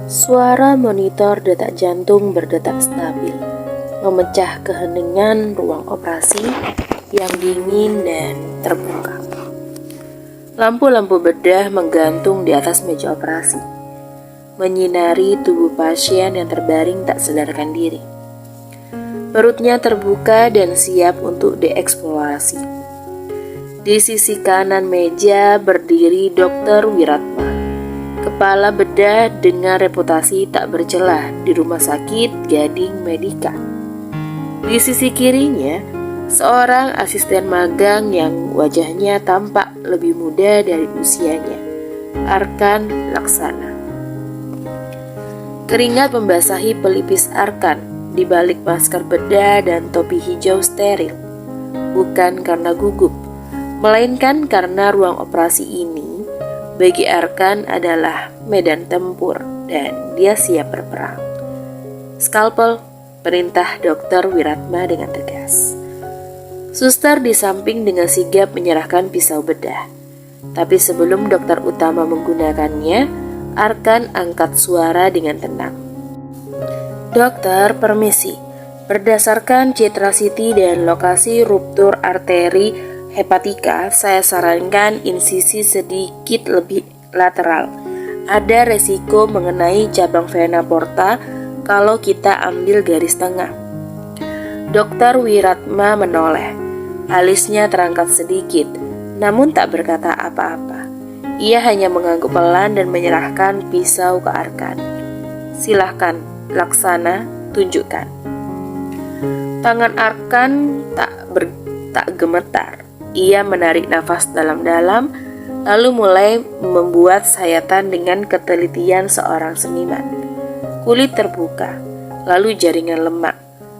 Suara monitor detak jantung berdetak stabil, memecah keheningan ruang operasi yang dingin dan terbuka. Lampu-lampu bedah menggantung di atas meja operasi, menyinari tubuh pasien yang terbaring tak sadarkan diri. Perutnya terbuka dan siap untuk dieksplorasi. Di sisi kanan meja berdiri Dr. Wiratma, kepala bedah dengan reputasi tak bercelah di Rumah Sakit Gading Medika. Di sisi kirinya, seorang asisten magang yang wajahnya tampak lebih muda dari usianya, Arkan Laksana. Keringat membasahi pelipis Arkan di balik masker bedah dan topi hijau steril, bukan karena gugup, melainkan karena ruang operasi ini bagi Arkan adalah medan tempur dan dia siap berperang. Skalpel, perintah Dr. Wiratma dengan tegas. Suster di samping dengan sigap menyerahkan pisau bedah. Tapi sebelum dokter utama menggunakannya, Arkan angkat suara dengan tenang. Dokter, permisi. Berdasarkan citra CT dan lokasi ruptur arteri hepatika, saya sarankan insisi sedikit lebih lateral. Ada resiko mengenai cabang vena porta kalau kita ambil garis tengah. Dr. Wiratma menoleh. Alisnya terangkat sedikit, namun tak berkata apa-apa. Ia hanya mengangguk pelan dan menyerahkan pisau ke Arkan. Silahkan, Laksana, tunjukkan. Tangan Arkan tak gemetar. Ia menarik nafas dalam-dalam, lalu mulai membuat sayatan dengan ketelitian seorang seniman. Kulit terbuka, lalu jaringan lemak,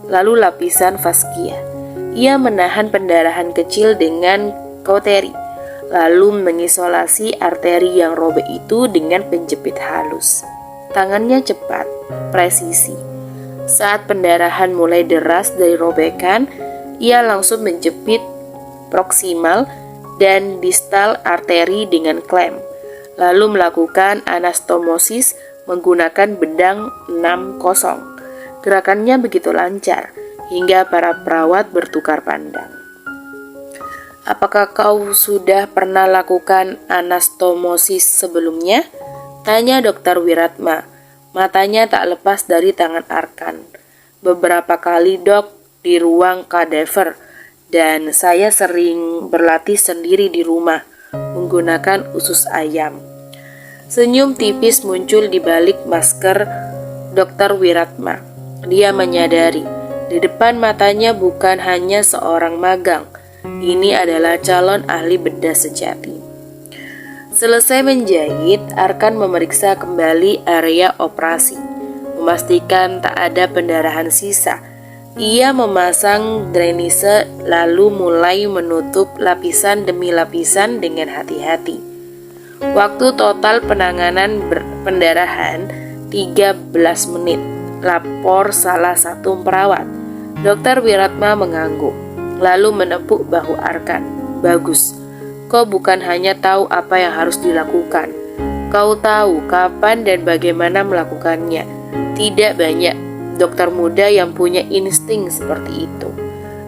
lalu lapisan faskia. Ia menahan pendarahan kecil dengan kauteri, lalu mengisolasi arteri yang robek itu dengan penjepit halus. Tangannya cepat, presisi. Saat pendarahan mulai deras dari robekan, ia langsung menjepit proksimal dan distal arteri dengan klem, lalu melakukan anastomosis menggunakan bedang 6-0. Gerakannya begitu lancar hingga para perawat bertukar pandang. Apakah kau sudah pernah lakukan anastomosis sebelumnya? Tanya Dr. Wiratma. Matanya tak lepas dari tangan Arkan. Beberapa kali, Dok, di ruang kadaver, dan saya sering berlatih sendiri di rumah menggunakan usus ayam. Senyum tipis muncul di balik masker Dr. Wiratma. Dia menyadari di depan matanya bukan hanya seorang magang. Ini adalah calon ahli bedah sejati. Selesai menjahit, Arkan memeriksa kembali area operasi, memastikan tak ada pendarahan sisa. Ia memasang drainase lalu mulai menutup lapisan demi lapisan dengan hati-hati. Waktu total penanganan pendarahan 13 menit, lapor salah satu perawat. Dr. Wiratma mengangguk, lalu menepuk bahu Arkan. Bagus, kau bukan hanya tahu apa yang harus dilakukan, kau tahu kapan dan bagaimana melakukannya. Tidak banyak dokter muda yang punya insting seperti itu.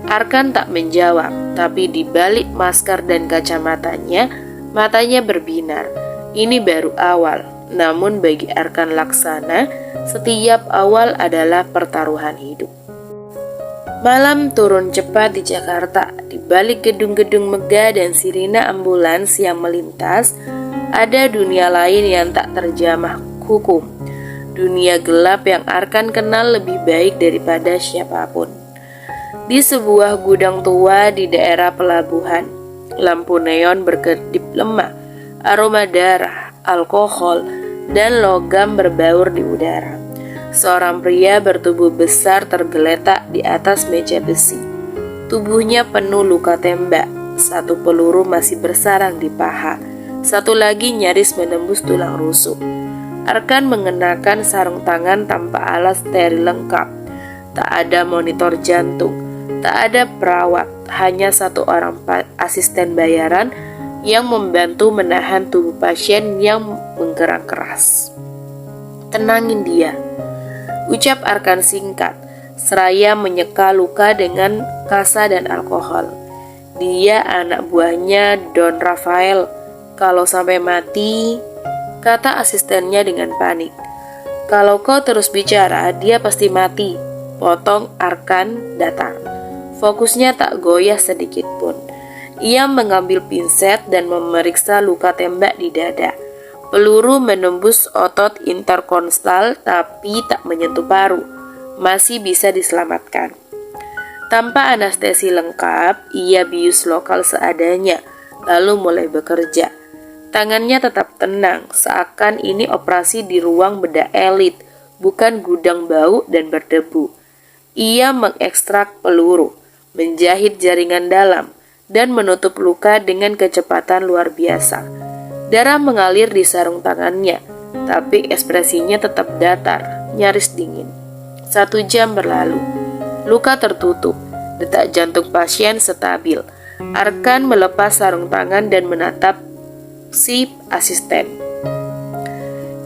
Arkan tak menjawab, tapi di balik masker dan kacamatanya, matanya berbinar. Ini baru awal, namun bagi Arkan Laksana, setiap awal adalah pertaruhan hidup. Malam turun cepat di Jakarta. Di balik gedung-gedung megah dan sirine ambulans yang melintas, ada dunia lain yang tak terjamah hukum. Dunia gelap yang Arkan kenal lebih baik daripada siapapun. Di sebuah gudang tua di daerah pelabuhan, lampu neon berkedip lemah, aroma darah, alkohol, dan logam berbaur di udara. Seorang pria bertubuh besar tergeletak di atas meja besi. Tubuhnya penuh luka tembak. Satu peluru masih bersarang di paha, satu lagi nyaris menembus tulang rusuk. Arkan mengenakan sarung tangan tanpa alat steril lengkap. Tak ada monitor jantung, tak ada perawat, hanya satu orang asisten bayaran yang membantu menahan tubuh pasien yang menggerak keras. "Tenangin dia," ucap Arkan singkat, seraya menyeka luka dengan kasa dan alkohol. "Dia anak buahnya Don Rafael. Kalau sampai mati," kata asistennya dengan panik. "Kalau kau terus bicara, dia pasti mati," potong Arkan datar. Fokusnya tak goyah sedikit pun. Ia mengambil pinset dan memeriksa luka tembak di dada. Peluru menembus otot interkostal tapi tak menyentuh paru. Masih bisa diselamatkan. Tanpa anestesi lengkap, ia bius lokal seadanya, lalu mulai bekerja. Tangannya tetap tenang, seakan ini operasi di ruang bedah elit, bukan gudang bau dan berdebu. Ia mengekstrak peluru, menjahit jaringan dalam, dan menutup luka dengan kecepatan luar biasa. Darah mengalir di sarung tangannya, tapi ekspresinya tetap datar, nyaris dingin. 1 jam berlalu. Luka tertutup, detak jantung pasien stabil. Arkan melepas sarung tangan dan menatap si asisten.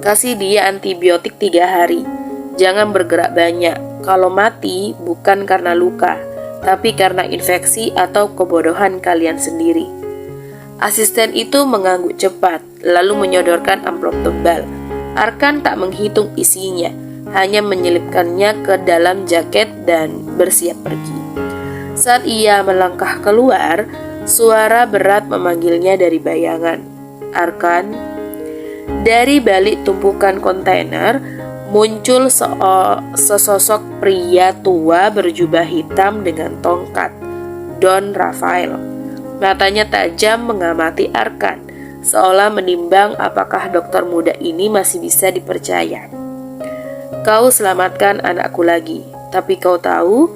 "Kasih dia antibiotik 3 hari. Jangan bergerak banyak. Kalau mati bukan karena luka, tapi karena infeksi atau kebodohan kalian sendiri." Asisten itu mengangguk cepat, lalu menyodorkan amplop tebal. Arkan tak menghitung isinya, hanya menyelipkannya ke dalam jaket dan bersiap pergi. Saat ia melangkah keluar, suara berat memanggilnya dari bayangan. "Arkan." Dari balik tumpukan kontainer, muncul sesosok pria tua berjubah hitam dengan tongkat. Don Rafael. Matanya tajam mengamati Arkan, seolah menimbang apakah dokter muda ini masih bisa dipercaya. "Kau selamatkan anakku lagi, tapi kau tahu,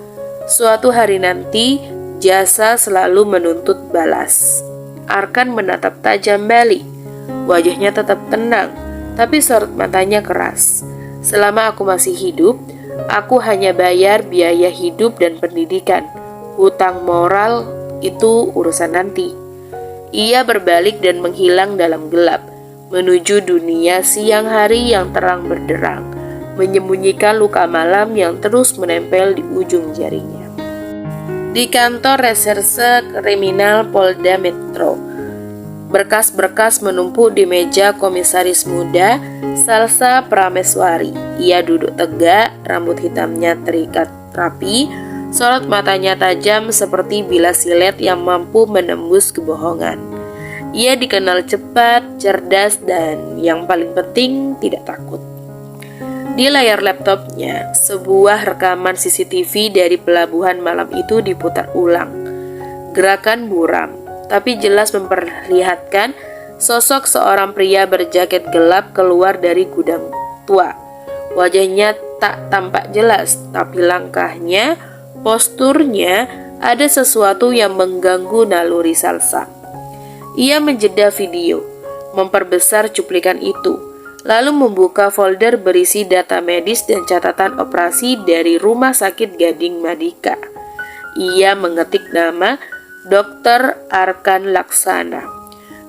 suatu hari nanti jasa selalu menuntut balas." Arkan menatap tajam balik. Wajahnya tetap tenang, tapi sorot matanya keras. "Selama aku masih hidup, aku hanya bayar biaya hidup dan pendidikan. Hutang moral itu urusan nanti." Ia berbalik dan menghilang dalam gelap, menuju dunia siang hari yang terang benderang, menyembunyikan luka malam yang terus menempel di ujung jarinya. Di kantor reserse kriminal Polda Metro, berkas-berkas menumpuk di meja komisaris muda Salsa Prameswari. Ia duduk tegak, rambut hitamnya terikat rapi, sorot matanya tajam seperti bilas silet yang mampu menembus kebohongan. Ia dikenal cepat, cerdas, dan yang paling penting tidak takut. Di layar laptopnya, sebuah rekaman CCTV dari pelabuhan malam itu diputar ulang. Gerakan buram, tapi jelas memperlihatkan sosok seorang pria berjaket gelap keluar dari gudang tua. Wajahnya tak tampak jelas, tapi langkahnya, posturnya, ada sesuatu yang mengganggu naluri Salsa. Ia menjeda video, memperbesar cuplikan itu, lalu membuka folder berisi data medis dan catatan operasi dari Rumah Sakit Gading Madika. Ia mengetik nama Dr. Arkan Laksana.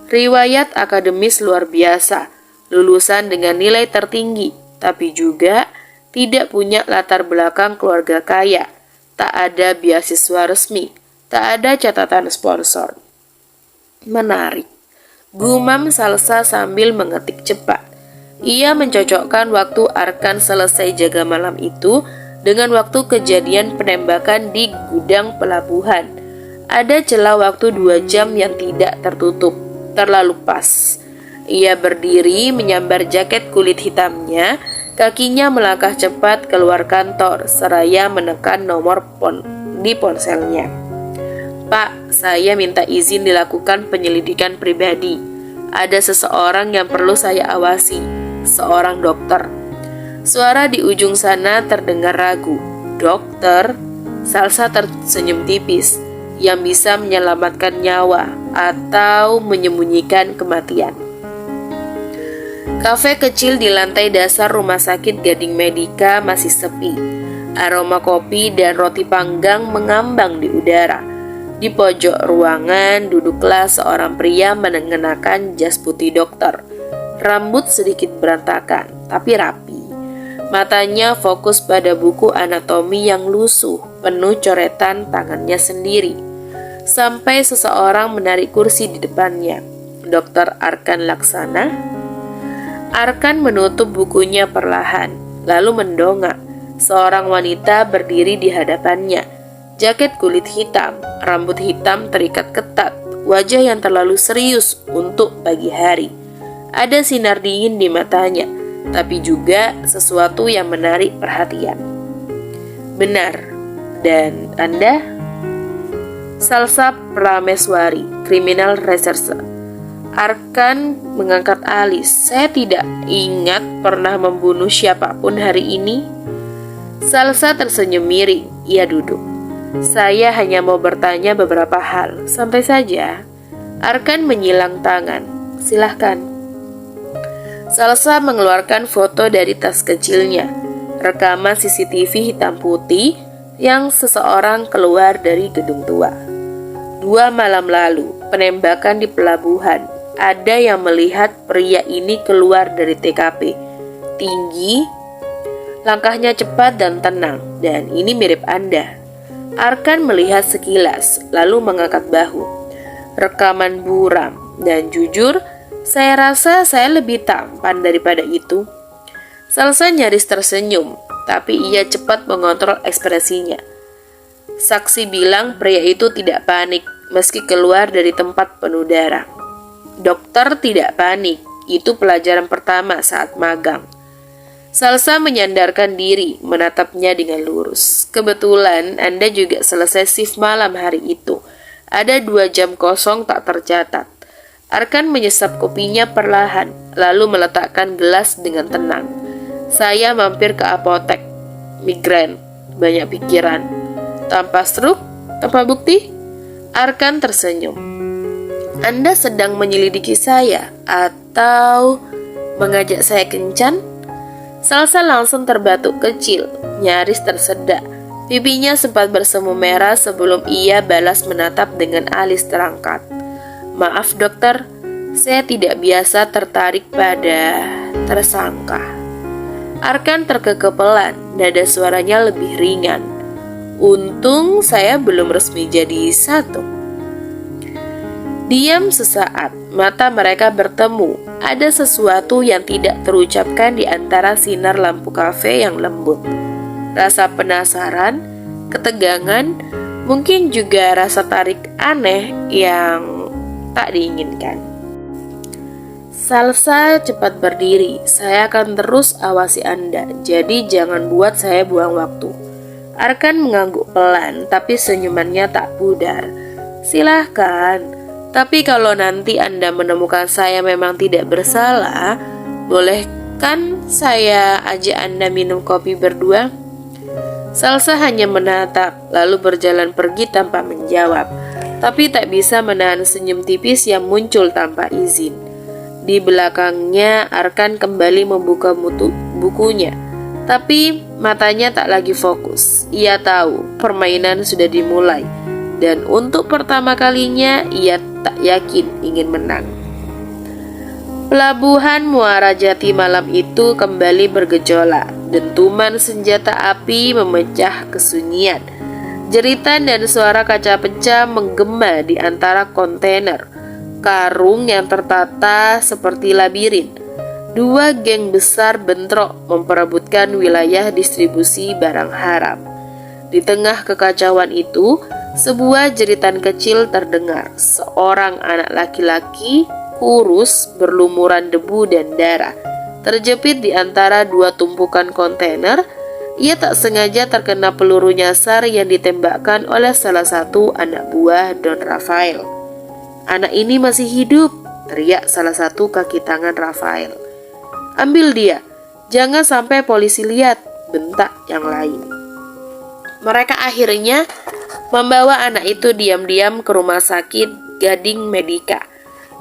Riwayat akademis luar biasa, lulusan dengan nilai tertinggi, tapi juga tidak punya latar belakang keluarga kaya. Tak ada beasiswa resmi, tak ada catatan sponsor. Menarik, gumam Salsa sambil mengetik cepat. Ia mencocokkan waktu Arkan selesai jaga malam itu dengan waktu kejadian penembakan di gudang pelabuhan. Ada celah waktu 2 jam yang tidak tertutup, terlalu pas. Ia berdiri menyambar jaket kulit hitamnya. Kakinya melangkah cepat keluar kantor, seraya menekan nomor di ponselnya. "Pak, saya minta izin dilakukan penyelidikan pribadi. Ada seseorang yang perlu saya awasi, seorang dokter." Suara di ujung sana terdengar ragu. "Dokter?" Salsa tersenyum tipis. "Yang bisa menyelamatkan nyawa atau menyembunyikan kematian." Kafe kecil di lantai dasar Rumah Sakit Gading Medika masih sepi. Aroma kopi dan roti panggang mengambang di udara. Di pojok ruangan duduklah seorang pria mengenakan jas putih dokter. Rambut sedikit berantakan, tapi rapi. Matanya fokus pada buku anatomi yang lusuh, penuh coretan tangannya sendiri. Sampai seseorang menarik kursi di depannya. Dr. Arkan Laksana. Arkan menutup bukunya perlahan, lalu mendongak. Seorang wanita berdiri di hadapannya. Jaket kulit hitam, rambut hitam terikat ketat, wajah yang terlalu serius untuk pagi hari. Ada sinar dingin di matanya, tapi juga sesuatu yang menarik perhatian. Benar, dan Anda? Salsa Prameswari, Kriminal Reserse. Arkan mengangkat alis. Saya tidak ingat pernah membunuh siapapun hari ini. Salsa tersenyum miring. Ia duduk. Saya hanya mau bertanya beberapa hal. Santai saja. Arkan menyilang tangan. Silahkan. Salsa mengeluarkan foto dari tas kecilnya. Rekaman CCTV hitam putih yang seseorang keluar dari gedung tua. 2 malam lalu, penembakan di pelabuhan. Ada yang melihat pria ini keluar dari TKP. Tinggi, langkahnya cepat dan tenang, dan ini mirip Anda. Arkan melihat sekilas, lalu mengangkat bahu. Rekaman buram, dan jujur, saya rasa saya lebih tampan daripada itu. Salsa nyaris tersenyum, tapi ia cepat mengontrol ekspresinya. Saksi bilang pria itu tidak panik meski keluar dari tempat penuh darah. Dokter tidak panik, itu pelajaran pertama saat magang. Salsa menyandarkan diri, menatapnya dengan lurus. Kebetulan Anda juga selesai shift malam hari itu. Ada 2 jam kosong tak tercatat. Arkan menyesap kopinya perlahan, lalu meletakkan gelas dengan tenang. Saya mampir ke apotek. Migren, banyak pikiran. Tanpa stroke, tanpa bukti? Arkan tersenyum. Anda sedang menyelidiki saya atau mengajak saya kencan? Salsa langsung terbatuk kecil, nyaris tersedak. Pipinya sempat bersemu merah sebelum ia balas menatap dengan alis terangkat. Maaf dokter, saya tidak biasa tertarik pada tersangka. Arkan terkekepelan, nada suaranya lebih ringan. Untung saya belum resmi jadi satu. Diam sesaat, mata mereka bertemu. Ada sesuatu yang tidak terucapkan di antara sinar lampu kafe yang lembut. Rasa penasaran, ketegangan, mungkin juga rasa tarik aneh yang tak diinginkan. Salsa cepat berdiri. Saya akan terus awasi Anda, jadi jangan buat saya buang waktu. Arkan mengangguk pelan, tapi senyumannya tak pudar. Silahkan. Tapi kalau nanti Anda menemukan saya memang tidak bersalah, boleh kan saya ajak Anda minum kopi berdua? Salsa hanya menatap, lalu berjalan pergi tanpa menjawab. Tapi tak bisa menahan senyum tipis yang muncul tanpa izin. Di belakangnya, Arkan kembali membuka bukunya. Tapi matanya tak lagi fokus. Ia tahu permainan sudah dimulai. Dan untuk pertama kalinya ia tak yakin ingin menang. Pelabuhan Muara Jati malam itu kembali bergejolak. Dentuman senjata api memecah kesunyian. Jeritan dan suara kaca pecah menggema di antara kontainer. Karung yang tertata seperti labirin. 2 geng besar bentrok memperebutkan wilayah distribusi barang haram. Di tengah kekacauan itu, sebuah jeritan kecil terdengar. Seorang anak laki-laki kurus berlumuran debu dan darah terjepit di antara 2 tumpukan kontainer. Ia tak sengaja terkena peluru nyasar yang ditembakkan oleh salah satu anak buah Don Rafael. Anak ini masih hidup, teriak salah satu kaki tangan Rafael. Ambil dia, jangan sampai polisi lihat, bentak yang lain. Mereka akhirnya membawa anak itu diam-diam ke rumah sakit Gading Medika,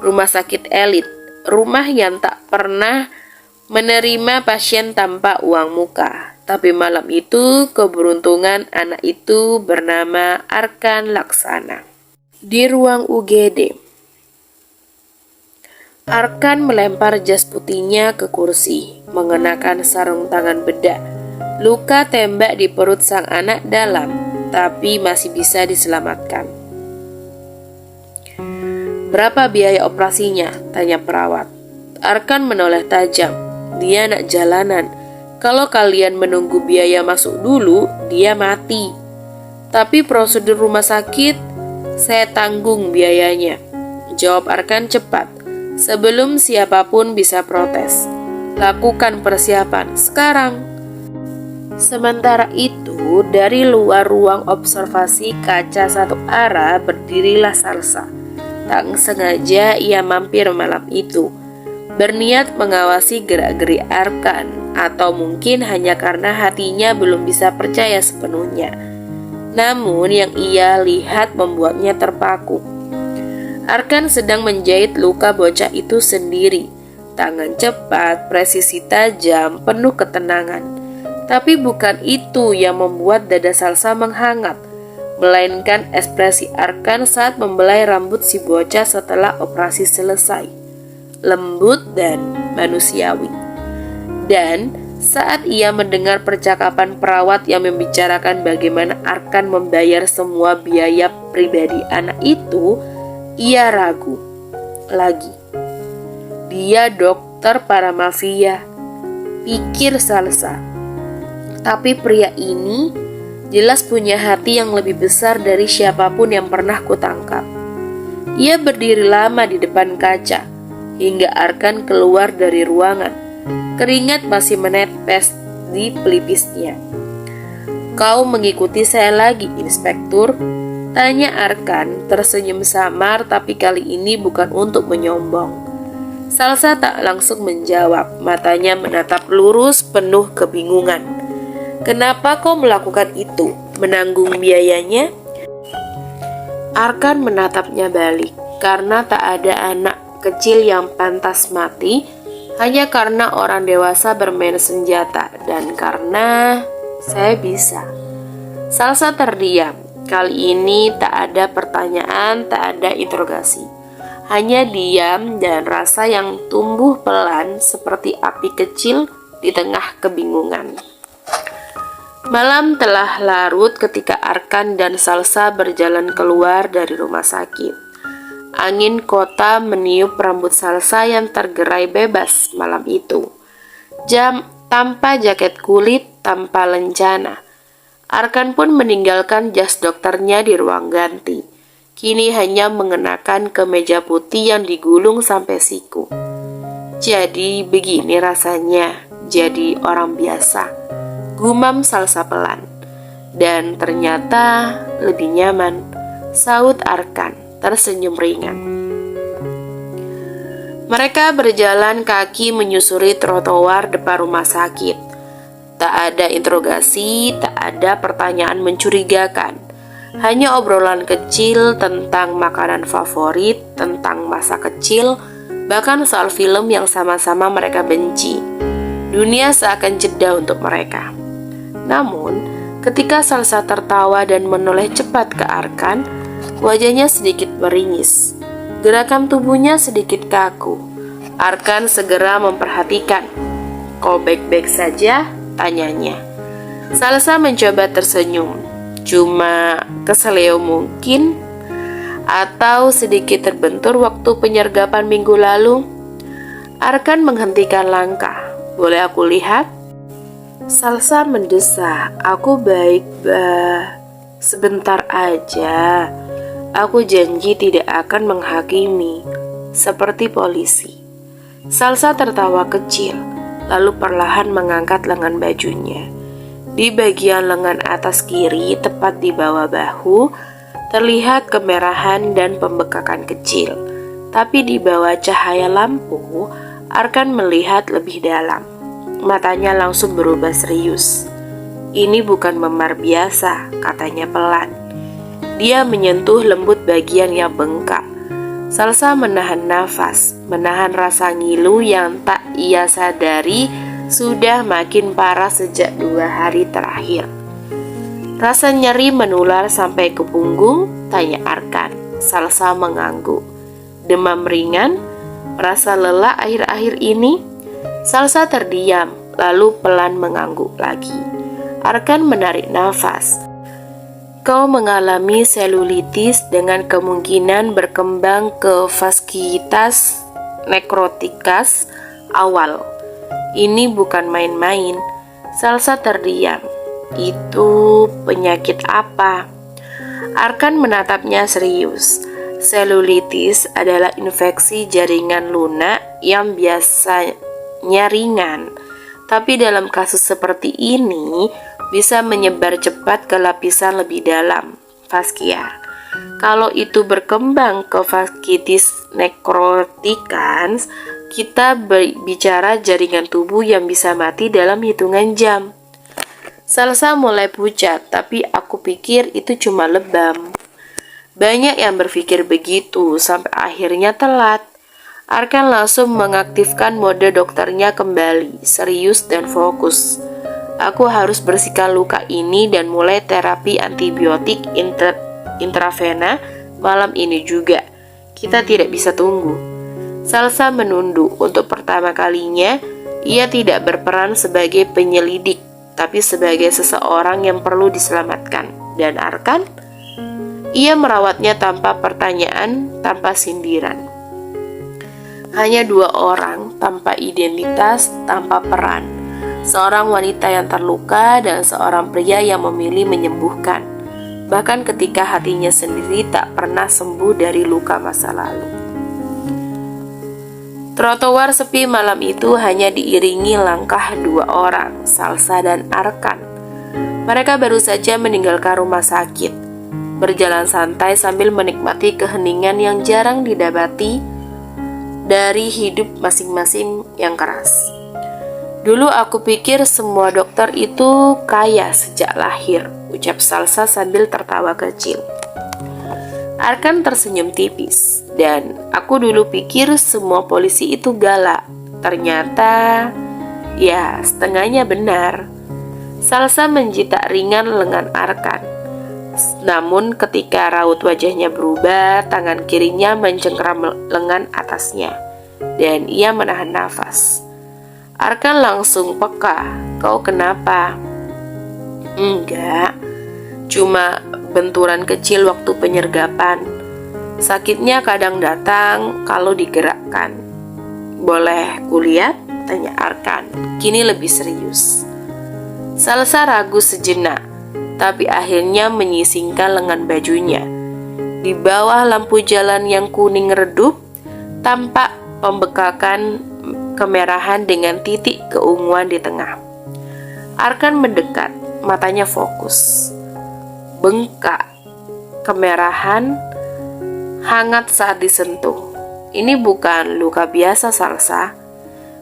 rumah sakit elit, rumah yang tak pernah menerima pasien tanpa uang muka. Tapi malam itu keberuntungan anak itu bernama Arkan Laksana. Di ruang UGD, Arkan melempar jas putihnya ke kursi. mengenakan sarung tangan bedah. Luka tembak di perut sang anak dalam, tapi masih bisa diselamatkan. "Berapa biaya operasinya?" tanya perawat. Arkan menoleh tajam. "Dia anak jalanan. Kalau kalian menunggu biaya masuk dulu, dia mati. Tapi prosedur rumah sakit, saya tanggung biayanya," jawab Arkan cepat, sebelum siapapun bisa protes. "Lakukan persiapan sekarang." Sementara itu, dari luar ruang observasi kaca satu arah berdirilah Salsa. Tak sengaja ia mampir malam itu, berniat mengawasi gerak-gerik Arkan, atau mungkin hanya karena hatinya belum bisa percaya sepenuhnya. Namun yang ia lihat membuatnya terpaku. Arkan sedang menjahit luka bocah itu sendiri. Tangan cepat, presisi tajam, penuh ketenangan. Tapi bukan itu yang membuat dada Salsa menghangat, melainkan ekspresi Arkan saat membelai rambut si bocah setelah operasi selesai. Lembut dan manusiawi. Dan saat ia mendengar percakapan perawat yang membicarakan bagaimana Arkan membayar semua biaya pribadi anak itu, ia ragu lagi. Dia dokter para mafia, pikir Salsa. Tapi pria ini jelas punya hati yang lebih besar dari siapapun yang pernah kutangkap. Ia berdiri lama di depan kaca, hingga Arkan keluar dari ruangan. Keringat masih menetes di pelipisnya. "Kau mengikuti saya lagi, Inspektur?" tanya Arkan, tersenyum samar, tapi kali ini bukan untuk menyombong. Salsa tak langsung menjawab, matanya menatap lurus penuh kebingungan. "Kenapa kau melakukan itu? Menanggung biayanya?" Arkan menatapnya balik. "Karena tak ada anak kecil yang pantas mati hanya karena orang dewasa bermain senjata, dan karena saya bisa." Salsa terdiam. Kali ini tak ada pertanyaan, tak ada interogasi. Hanya diam dan rasa yang tumbuh pelan seperti api kecil di tengah kebingungan. Malam telah larut ketika Arkan dan Salsa berjalan keluar dari rumah sakit. Angin kota meniup rambut Salsa yang tergerai bebas malam itu. Tanpa jaket kulit, tanpa lencana. Arkan pun meninggalkan jas dokternya di ruang ganti. Kini hanya mengenakan kemeja putih yang digulung sampai siku. Jadi begini rasanya jadi orang biasa, gumam Salsa pelan. "Dan ternyata lebih nyaman," saut Arkan tersenyum ringan. Mereka berjalan kaki menyusuri trotoar depan rumah sakit. Tak ada interogasi, tak ada pertanyaan mencurigakan. Hanya obrolan kecil tentang makanan favorit, tentang masa kecil, bahkan soal film yang sama-sama mereka benci. Dunia seakan jeda untuk mereka. Namun, ketika Salsa tertawa dan menoleh cepat ke Arkan, wajahnya sedikit meringis. Gerakan tubuhnya sedikit kaku. Arkan segera memperhatikan. "Kau baik-baik saja?" tanyanya. Salsa mencoba tersenyum. "Cuma keseleo mungkin, atau sedikit terbentur waktu penyergapan minggu lalu." Arkan menghentikan langkah. "Boleh aku lihat?" Salsa mendesak. "Aku baik, sebentar aja. Aku janji tidak akan menghakimi, seperti polisi." Salsa tertawa kecil, lalu perlahan mengangkat lengan bajunya. Di bagian lengan atas kiri, tepat di bawah bahu, terlihat kemerahan dan pembekakan kecil. Tapi di bawah cahaya lampu, Arkan melihat lebih dalam. Matanya langsung berubah serius. "Ini bukan memar biasa," katanya pelan. Dia menyentuh lembut bagian yang bengkak. Salsa menahan nafas, menahan rasa ngilu yang tak ia sadari sudah makin parah sejak 2 hari terakhir. "Rasa nyeri menular sampai ke punggung?" tanya Arkan. Salsa mengangguk. "Demam ringan? Merasa lelah akhir-akhir ini?" Salsa terdiam, lalu pelan mengangguk lagi. Arkan menarik nafas. Kau mengalami selulitis dengan kemungkinan berkembang ke vaskitas nekrotikas awal. Ini bukan main-main. Salsa terdiam. Itu penyakit apa? Arkan menatapnya serius. Selulitis adalah infeksi jaringan lunak yang biasanya ringan, tapi dalam kasus seperti ini bisa menyebar cepat ke lapisan lebih dalam, faskia. Kalau itu berkembang ke vaskitis nekrotikans, kita bicara jaringan tubuh yang bisa mati dalam hitungan jam. Salsa mulai pucat, tapi aku pikir itu cuma lebam. Banyak yang berpikir begitu, sampai akhirnya telat. Arkan langsung mengaktifkan mode dokternya kembali, serius dan fokus. Aku harus bersihkan luka ini dan mulai terapi antibiotik intravena malam ini juga. Kita tidak bisa tunggu. Salsa menunduk. Untuk pertama kalinya, ia tidak berperan sebagai penyelidik, tapi sebagai seseorang yang perlu diselamatkan. Dan Arkan? Ia merawatnya tanpa pertanyaan, tanpa sindiran. Hanya dua orang, tanpa identitas, tanpa peran. Seorang wanita yang terluka dan seorang pria yang memilih menyembuhkan. Bahkan ketika hatinya sendiri tak pernah sembuh dari luka masa lalu. Trotoar sepi malam itu hanya diiringi langkah dua orang, Salsa dan Arkan. Mereka baru saja meninggalkan rumah sakit, berjalan santai sambil menikmati keheningan yang jarang didapati dari hidup masing-masing yang keras. Dulu aku pikir semua dokter itu kaya sejak lahir, ucap Salsa sambil tertawa kecil. Arkan tersenyum tipis, dan aku dulu pikir semua polisi itu galak. Ternyata, ya setengahnya benar. Salsa menjitak ringan lengan Arkan. Namun ketika raut wajahnya berubah, tangan kirinya mencengkeram lengan atasnya, dan ia menahan nafas. Arkan langsung peka. Kau kenapa? Enggak, cuma benturan kecil waktu penyergapan. Sakitnya kadang datang kalau digerakkan. Boleh kulihat? Tanya Arkan, kini lebih serius. Salsa ragu sejenak, tapi akhirnya menyisingkan lengan bajunya. Di bawah lampu jalan yang kuning redup, tampak pembekakan kemerahan dengan titik keunguan di tengah. Arkan mendekat, matanya fokus. Bengkak, kemerahan, hangat saat disentuh. Ini bukan luka biasa, Salsa.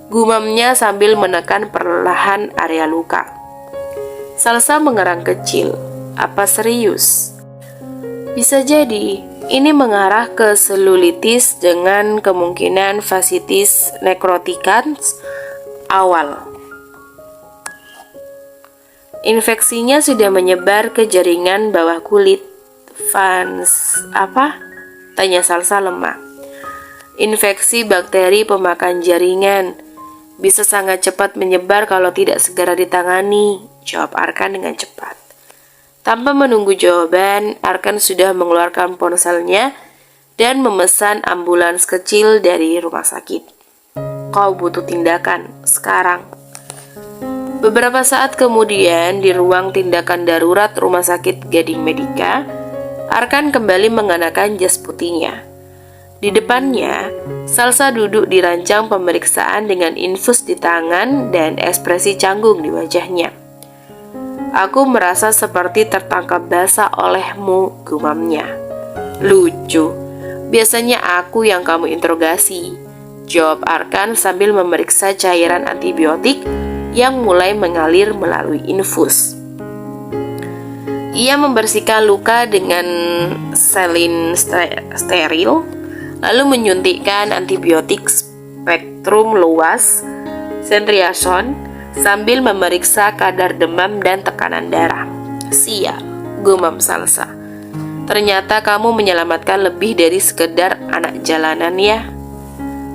Gumamnya sambil menekan perlahan area luka. Salsa mengerang kecil. Apa serius? Bisa jadi, ini mengarah ke selulitis dengan kemungkinan vaskitis nekrotikans awal. Infeksinya sudah menyebar ke jaringan bawah kulit. Apa? Tanya Salsa lemah. Infeksi bakteri pemakan jaringan. Bisa sangat cepat menyebar kalau tidak segera ditangani, jawab Arkan dengan cepat. Tanpa menunggu jawaban, Arkan sudah mengeluarkan ponselnya dan memesan ambulans kecil dari rumah sakit. Kau butuh tindakan, sekarang. Beberapa saat kemudian, di ruang tindakan darurat Rumah Sakit Gading Medika, Arkan kembali mengenakan jas putihnya. Di depannya, Salsa duduk di ranjang pemeriksaan dengan infus di tangan dan ekspresi canggung di wajahnya. Aku merasa seperti tertangkap basah olehmu, gumamnya. Lucu, biasanya aku yang kamu interogasi, jawab Arkan sambil memeriksa cairan antibiotik yang mulai mengalir melalui infus. Ia membersihkan luka dengan salin steril, lalu menyuntikkan antibiotik spektrum luas, Cendriason, sambil memeriksa kadar demam dan tekanan darah. Siap, gumam Salsa. Ternyata kamu menyelamatkan lebih dari sekedar anak jalanan ya.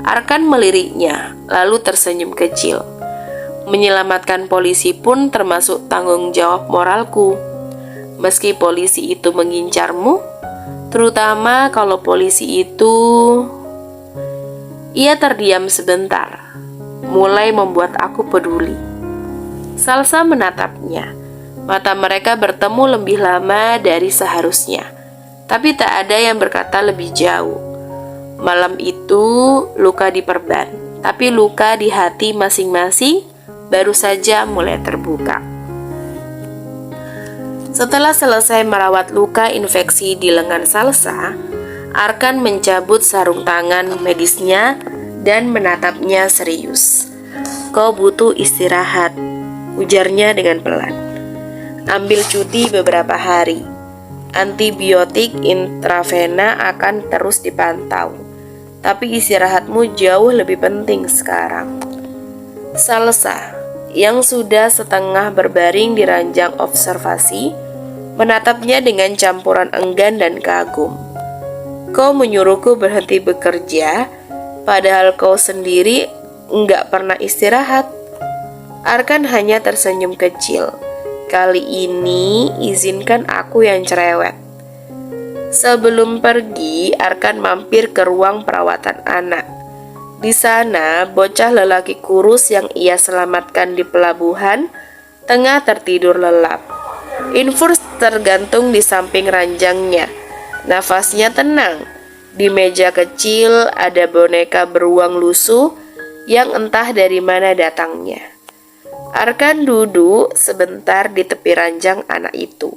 Arkan meliriknya, lalu tersenyum kecil. Menyelamatkan polisi pun termasuk tanggung jawab moralku. Meski polisi itu mengincarmu, terutama kalau polisi itu... Ia terdiam sebentar, mulai membuat aku peduli. Salsa menatapnya. Mata mereka bertemu lebih lama dari seharusnya, tapi tak ada yang berkata lebih jauh. Malam itu luka diperban, tapi luka di hati masing-masing baru saja mulai terbuka. Setelah selesai merawat luka infeksi di lengan Salsa, Arkan mencabut sarung tangan medisnya dan menatapnya serius. "Kau butuh istirahat," ujarnya dengan pelan. "Ambil cuti beberapa hari. Antibiotik intravena akan terus dipantau. Tapi istirahatmu jauh lebih penting sekarang." Salsa, yang sudah setengah berbaring di ranjang observasi, menatapnya dengan campuran enggan dan kagum. "Kau menyuruhku berhenti bekerja, padahal kau sendiri enggak pernah istirahat." Arkan hanya tersenyum kecil. "Kali ini izinkan aku yang cerewet." Sebelum pergi, Arkan mampir ke ruang perawatan anak. Di sana, bocah lelaki kurus yang ia selamatkan di pelabuhan tengah tertidur lelap. Infus tergantung di samping ranjangnya. Nafasnya tenang. Di meja kecil ada boneka beruang lusuh yang entah dari mana datangnya. Arkan duduk sebentar di tepi ranjang anak itu.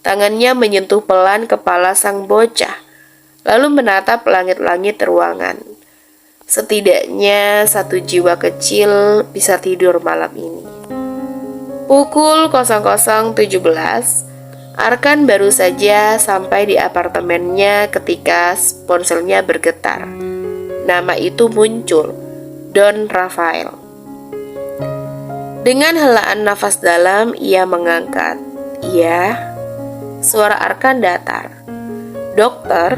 Tangannya menyentuh pelan kepala sang bocah, lalu menatap langit-langit ruangan. Setidaknya satu jiwa kecil bisa tidur malam ini. Pukul 00.17, Arkan baru saja sampai di apartemennya ketika ponselnya bergetar. Nama itu muncul, Don Rafael. Dengan helaan nafas dalam, ia mengangkat. "Iya." Suara Arkan datar. "Dokter."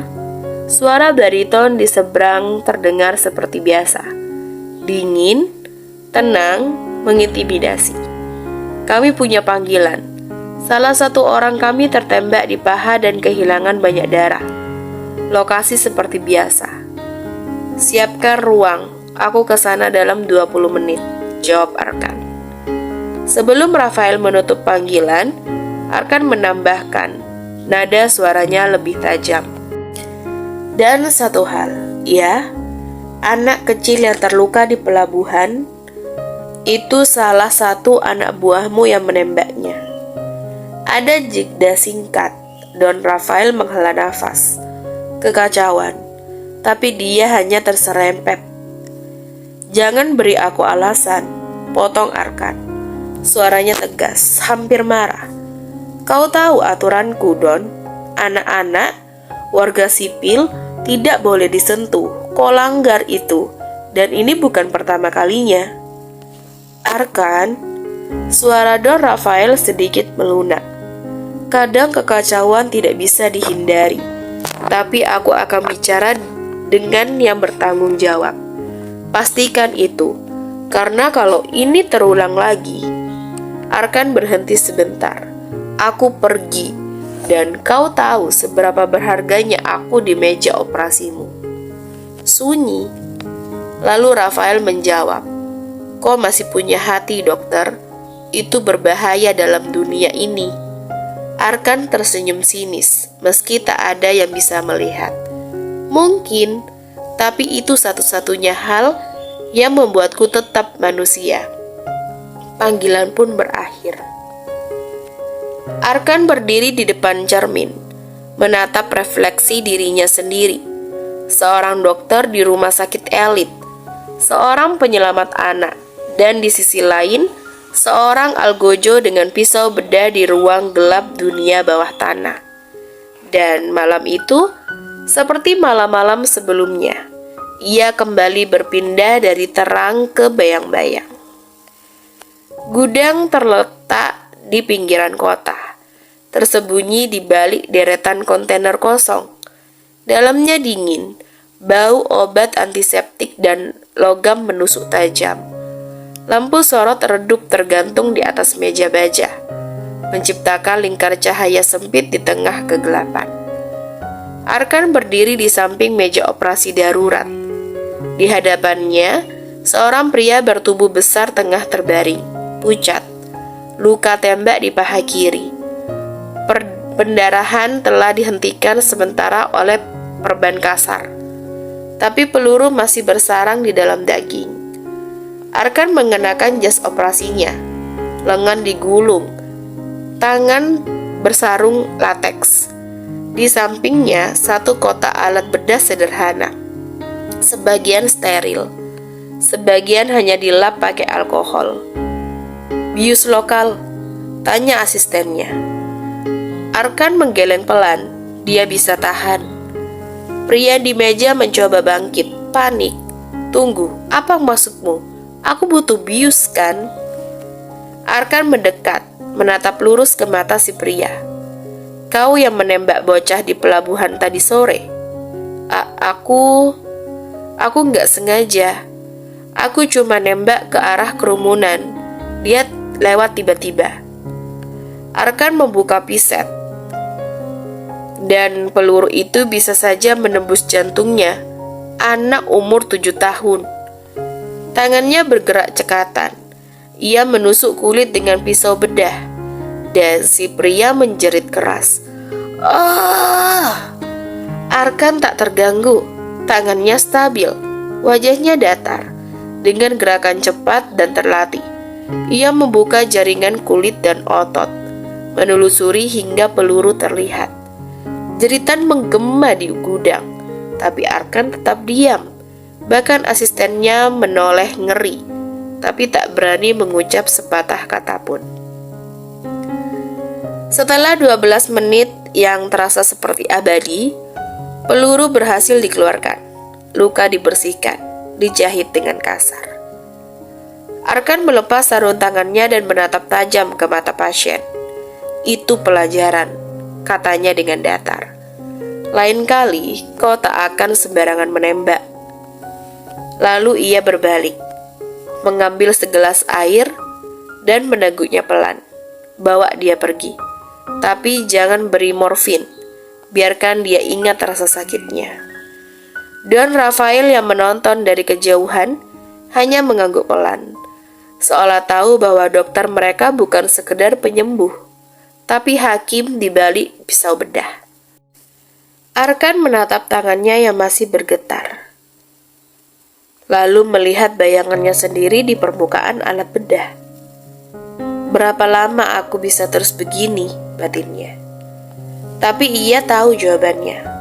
Suara bariton di seberang terdengar seperti biasa. Dingin, tenang, mengintimidasi. "Kami punya panggilan. Salah satu orang kami tertembak di paha dan kehilangan banyak darah. Lokasi seperti biasa." "Siapkan ruang, aku ke sana dalam 20 menit," jawab Arkan. Sebelum Rafael menutup panggilan, Arkan menambahkan, nada suaranya lebih tajam. "Dan satu hal, ya, anak kecil yang terluka di pelabuhan, itu salah satu anak buahmu yang menembaknya." Ada jeda singkat. Don Rafael menghela nafas. Kekacauan, tapi dia hanya terserempet. "Jangan beri aku alasan," potong Arkan. Suaranya tegas, hampir marah. "Kau tahu aturanku, Don. Anak-anak, warga sipil tidak boleh disentuh. Kau langgar itu, dan ini bukan pertama kalinya." "Arkan," suara Don Rafael sedikit melunak. "Kadang kekacauan tidak bisa dihindari, tapi aku akan bicara dengan yang bertanggung jawab. Pastikan itu, karena kalau ini terulang lagi..." Arkan berhenti sebentar. "Aku pergi, dan kau tahu seberapa berharganya aku di meja operasimu." Sunyi. Lalu Rafael menjawab, "Kau masih punya hati, dokter. Itu berbahaya dalam dunia ini." Arkan tersenyum sinis, meski tak ada yang bisa melihat. "Mungkin, tapi itu satu-satunya hal yang membuatku tetap manusia." Panggilan pun berakhir. Arkan berdiri di depan cermin, menatap refleksi dirinya sendiri. Seorang dokter di rumah sakit elit, seorang penyelamat anak, dan di sisi lain, seorang algojo dengan pisau bedah di ruang gelap dunia bawah tanah. Dan malam itu, seperti malam-malam sebelumnya, ia kembali berpindah dari terang ke bayang-bayang. Gudang terletak di pinggiran kota, tersembunyi di balik deretan kontainer kosong. Dalamnya dingin, bau obat antiseptik dan logam menusuk tajam. Lampu sorot redup tergantung di atas meja baja, menciptakan lingkar cahaya sempit di tengah kegelapan. Arkan berdiri di samping meja operasi darurat. Di hadapannya, seorang pria bertubuh besar tengah terbaring, pucat, luka tembak di paha kiri. Pendarahan telah dihentikan sementara oleh perban kasar, tapi peluru masih bersarang di dalam daging. Arkan mengenakan jas operasinya, lengan digulung, tangan bersarung lateks. Di sampingnya satu kotak alat bedah sederhana, sebagian steril, sebagian hanya dilap pakai alkohol. "Bius lokal?" tanya asistennya. Arkan menggeleng pelan, dia bisa tahan. Pria di meja mencoba bangkit, panik. "Tunggu, apa maksudmu? Aku butuh bius kan?" Arkan mendekat, menatap lurus ke mata si pria. "Kau yang menembak bocah di pelabuhan tadi sore?" Aku nggak sengaja. Aku cuma nembak ke arah kerumunan. Dia lewat tiba-tiba." Arkan membuka piset, dan peluru itu bisa saja menembus jantungnya. Anak umur 7 tahun. Tangannya bergerak cekatan. Ia menusuk kulit dengan pisau bedah, dan si pria menjerit keras. "Ah!" Arkan tak terganggu. Tangannya stabil, wajahnya datar. Dengan gerakan cepat dan terlatih, ia membuka jaringan kulit dan otot, menelusuri hingga peluru terlihat. Jeritan menggema di gudang, tapi Arkan tetap diam. Bahkan asistennya menoleh ngeri, tapi tak berani mengucap sepatah kata pun. Setelah 12 menit yang terasa seperti abadi, peluru berhasil dikeluarkan. Luka dibersihkan, dijahit dengan kasar. Arkan melepas sarung tangannya dan menatap tajam ke mata pasien. "Itu pelajaran," katanya dengan datar. "Lain kali kau tak akan sembarangan menembak." Lalu ia berbalik, mengambil segelas air dan meneguknya pelan. "Bawa dia pergi, tapi jangan beri morfin. Biarkan dia ingat rasa sakitnya." Don Rafael yang menonton dari kejauhan hanya mengangguk pelan, seolah tahu bahwa dokter mereka bukan sekedar penyembuh, tapi hakim di balik pisau bedah. Arkan menatap tangannya yang masih bergetar, lalu melihat bayangannya sendiri di permukaan alat bedah. "Berapa lama aku bisa terus begini?" batinnya. Tapi ia tahu jawabannya.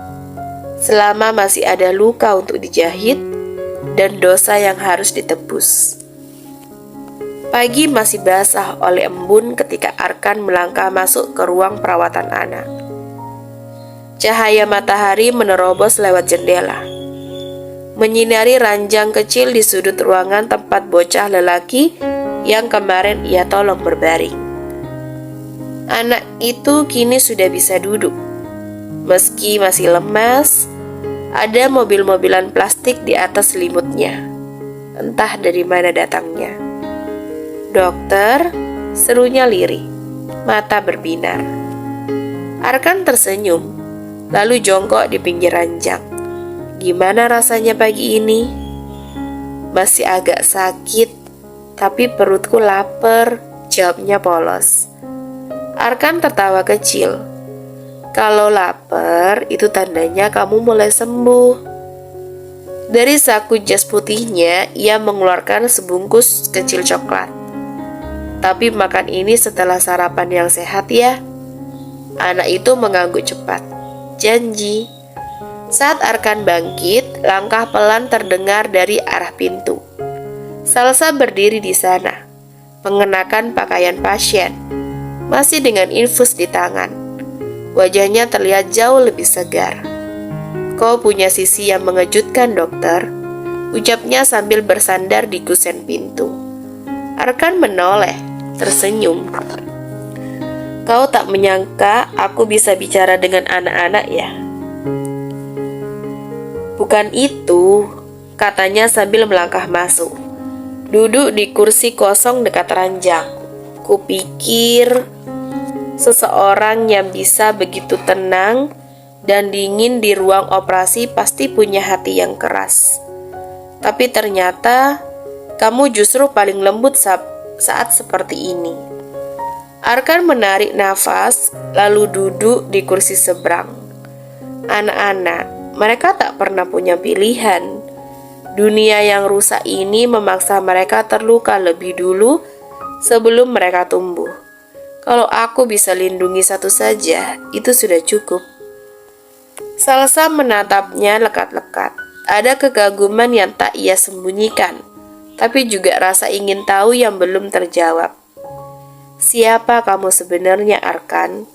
Selama masih ada luka untuk dijahit dan dosa yang harus ditebus. Pagi masih basah oleh embun ketika Arkan melangkah masuk ke ruang perawatan anak. Cahaya matahari menerobos lewat jendela, menyinari ranjang kecil di sudut ruangan tempat bocah lelaki yang kemarin ia tolong berbaring. Anak itu kini sudah bisa duduk. Meski masih lemas, ada mobil-mobilan plastik di atas selimutnya. Entah dari mana datangnya. "Dokter," serunya lirih, mata berbinar. Arkan tersenyum, lalu jongkok di pinggir ranjang. "Gimana rasanya pagi ini?" "Masih agak sakit, tapi perutku lapar," jawabnya polos. Arkan tertawa kecil. "Kalau lapar, itu tandanya kamu mulai sembuh." Dari saku jas putihnya, ia mengeluarkan sebungkus kecil coklat. "Tapi makan ini setelah sarapan yang sehat ya." Anak itu mengangguk cepat. "Janji." Saat Arkan bangkit, langkah pelan terdengar dari arah pintu. Salsa berdiri di sana, mengenakan pakaian pasien, masih dengan infus di tangan. Wajahnya terlihat jauh lebih segar. "Kau punya sisi yang mengejutkan, dokter," ucapnya sambil bersandar di kusen pintu. Arkan menoleh, tersenyum. "Kau tak menyangka aku bisa bicara dengan anak-anak ya?" Bukan itu, katanya sambil melangkah masuk. Duduk di kursi kosong dekat ranjang. Kupikir seseorang yang bisa begitu tenang dan dingin di ruang operasi pasti punya hati yang keras. Tapi ternyata kamu justru paling lembut saat seperti ini. Arkan menarik nafas, lalu duduk di kursi seberang. Anak-anak, mereka tak pernah punya pilihan. Dunia yang rusak ini memaksa mereka terluka lebih dulu sebelum mereka tumbuh. Kalau aku bisa lindungi satu saja, itu sudah cukup. Salsa menatapnya lekat-lekat. Ada kekaguman yang tak ia sembunyikan, tapi juga rasa ingin tahu yang belum terjawab. Siapa kamu sebenarnya, Arkan?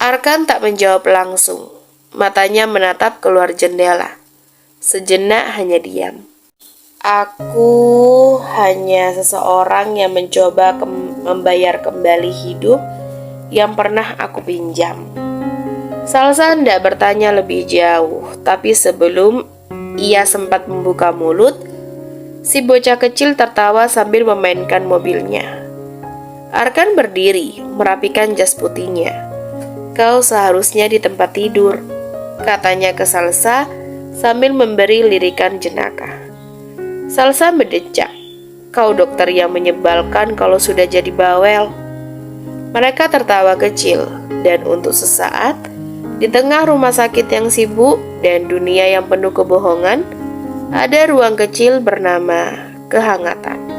Arkan tak menjawab langsung. Matanya menatap keluar jendela. Sejenak hanya diam. Aku hanya seseorang yang mencoba membayar kembali hidup yang pernah aku pinjam. Salsa tidak bertanya lebih jauh, tapi sebelum ia sempat membuka mulut, si bocah kecil tertawa sambil memainkan mobilnya. Arkan berdiri, merapikan jas putihnya. Kau seharusnya di tempat tidur, katanya ke Salsa sambil memberi lirikan jenaka. Salsa mendecak. Kau dokter yang menyebalkan kalau sudah jadi bawel. Mereka tertawa kecil, dan untuk sesaat, di tengah rumah sakit yang sibuk dan dunia yang penuh kebohongan, ada ruang kecil bernama kehangatan.